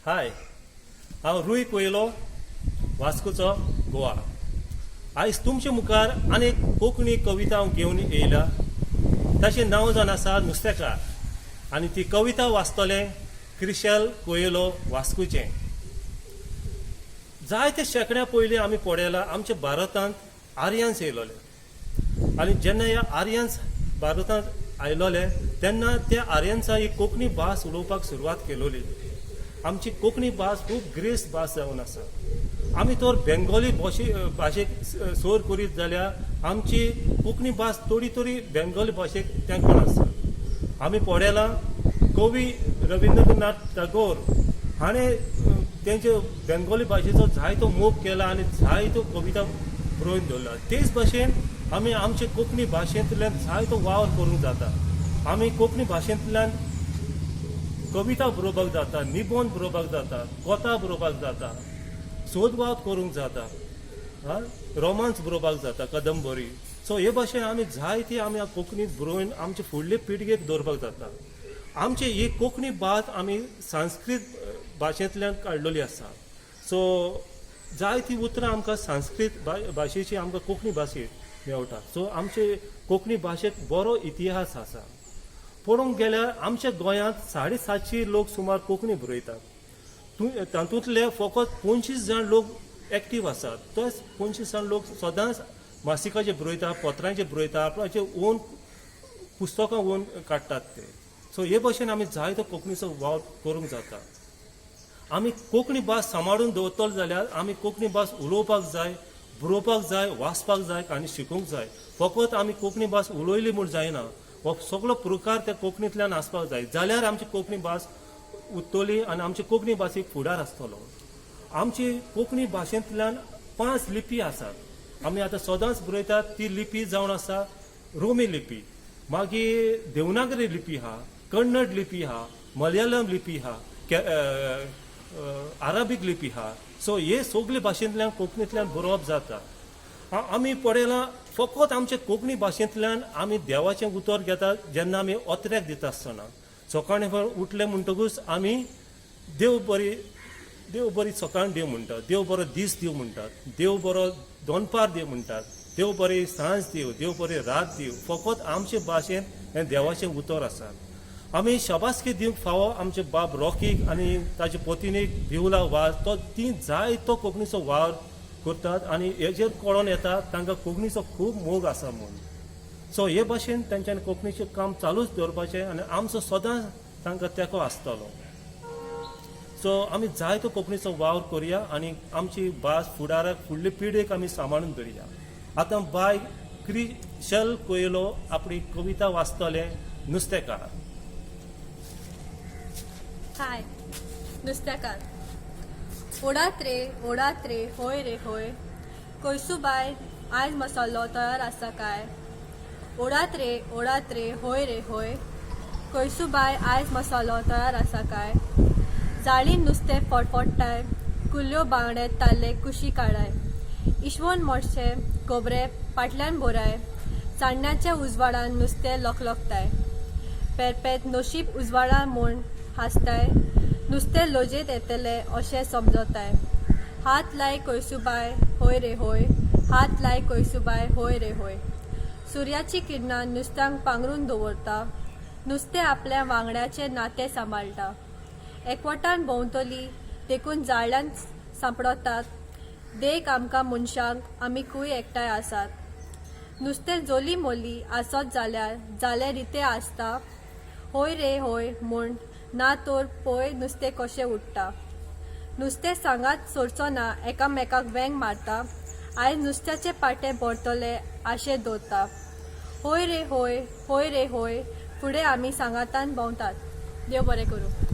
हाय, हांव रुई कोयलो, वास्कोचो, गोवा. आयज तुमचे मुखार आनीक कोंकणी कविता हांव घेवन येयला. ताचें नांव जावन आसा नुस्तेकार, आनी ती कविता वाचतलें क्रिशल कोयलो वास्कोचें. जायते शेकड्या पयलीं आमी पळयलां आमच्या भारतांत आर्यन्स येयलोले, आनी जेन्ना ह्या आर्यन्स भारतांत आयलोले तेन्ना त्या आर्यन्सां ही कोंकणी भास उलोवपाक सुरवात केलोली. आमची कोंकणी भास खूब ग्रेस भास जावन आसा. आमी तर बेंगोली भाशेक सोर करीत जाल्यार आमची कोंकणी भास थोडी तरी बेंगोली भाशेक तेंकून आसा. आमी पळयलां कवी रविंद्रनाथ टागोर हाणें तेंचे बेंगोली भाशेचो जायतो मोग केला आनी जायत्यो कविता बरोवन दवरला. तेच भाशेन आमी आमचे कोंकणी भाशेंतल्यान जायतो वावर करूंक जाता. आमी कोंकणी भाशेंतल्यान कविता बरोवपाक जाता, निबंद बरोवपाक जाता, कथा बरोवपाक जाता, सोदवाद करूंक जाता, रोमांस बरोवपाक जाता, कादंबरी. सो हे भाशेन आमी जायती आमी कोंकणीत बरोवन आमचे फुडले पिळगेक दवरपाक जाता. आमची ही कोंकणी भास आमी संस्कृत भाशेंतल्यान काडलेली आसा. सो जायती उतरां आमकां संस्कृत भाशेची आमकां कोंकणी भाशेंत मेवता. सो आमचे कोंकणी भाशेक बरो इतिहास आसा. पळोवंक गेल्यार आमच्या गोंयांत 750 लोक सुमार कोंकणी बरयतात. तातूंतले फकत 25 जाण लोक एक्टीव आसात. तोच 25 जाण लोक सदांच मासिकाचे बरयतात, पत्रांचे बरयतात, आपणाचे ओन पुस्तकां ओन काडटात ते. सो हे भाशेन आमी जायतो कोंकणीचो वावर करूंक जाता. आमी कोंकणी भास सांबाळून दवरतलो जाल्यार आमी कोंकणी भास उलोवपाक जाय, बरोवपाक जाय, वाचपाक जाय आनी शिकूंक जाय. फकत आमी कोंकणी भास उलयली म्हूण जायना, हो सगळो प्रकार त्या कोंकणींतल्यान आसपाक जाय. जाल्यार आमची कोंकणी भास उत्तोली आनी आमची कोंकणी भाशेक फुडार आसतलो. आमची कोंकणी भाशेंतल्यान 5 लिपी आसात. आमी आतां सदांच बरयतात ती लिपी जावन आसा रोमी लिपी, मागीर देवनागरी लिपी आहा, कन्नड लिपी आहा, मलयालम लिपी आहा, अराबीक लिपी आहा. सो हे सगळे भाशेंतल्यान कोंकणींतल्यान बरोवप जाता. आमी पळयलां फकत आमचे कोंकणी भाशेंतल्यान आमी देवाचें उतर घेतात. जेन्ना आमी ओत्र्याक दिता आसतना सकाळीं उठले म्हणटकूच आमी देव बरी सकाळ देव म्हणटात, देव बरो दीस दिव म्हणटात, देव बरो दोनपार देव म्हणटात, देव बरी सांज दिव, देव बरी रात दिव. फकत आमचे भाशेन हें देवाचें उतर आसा. आमी शाबासकी दिवंक फावो आमचे बाब रॉकीक आनी ताचे पत्नीक भिवला वाज तो ती जायतो कोंकणीचो वावर करतात आनी हेजेर कळोन येता तांकां कोंकणीचो खूब मोग आसा म्हणून. सो हे भाशेन तेंच्यांनी कोंकणीचें काम चालूच दवरपाचें आनी आमचो सदांच तांकां तेंको आसतलो. सो आमी जायतो कोंकणीचो वावर करुया आनी आमची भास फुडाराक फुडले पिळगेक आमी सांबाळून दवरुया. आतां बाय क्रिशल कोयलो आपली कविता वाचतले नुस्तेकार. हाय, नुस्तेकार. ओडात रे होय रे होय, कोयसूबाय आयज मसालो तयार आसा काय. ओडात रे होय रे होय, कोयसूबाय आयज मसालो तयार आसा काय. जाळीन नुस्तें फडफडटाय, कुल्ल्यो बांगडे ताल्ले कुशी काडाय. इश्वण मोडशे खोबरे फाटल्यान बोराय, चान्न्याच्या उजवाडान नुस्तें लोकलोकताय. पेरपेत नशीब उजवाडा म्हूण हांसताय, नुस्तें लोजयत येतले अशें समजताय. हात लाय कोयसूबाय होय रे होय, हात लाय कोयसूबाय होय रे होय. सुर्याची किरणां नुस्त्यांक पांगरून दवरता, नुस्तें आपल्या वांगड्याचें नातें सांबाळटा. एकवटान भोंवतली देखून जाळ्यान सांपडतात. देख आमकां मनशांक आमी खूय एकठांय आसात. नुस्तें जोली मोली आसत जाल्यार रिते आसता. होय रे होय म्हूण ना तर पळय नुस्तें कशें उडटा. नुस्तें सांगात सोडचो ना एकामेकाक वेंग मारता. आयज नुस्त्याचे पाटे भरतले आशे दवरता. होय रे होय फुडें आमी सांगातान भोंवतात. देव बरें करूं.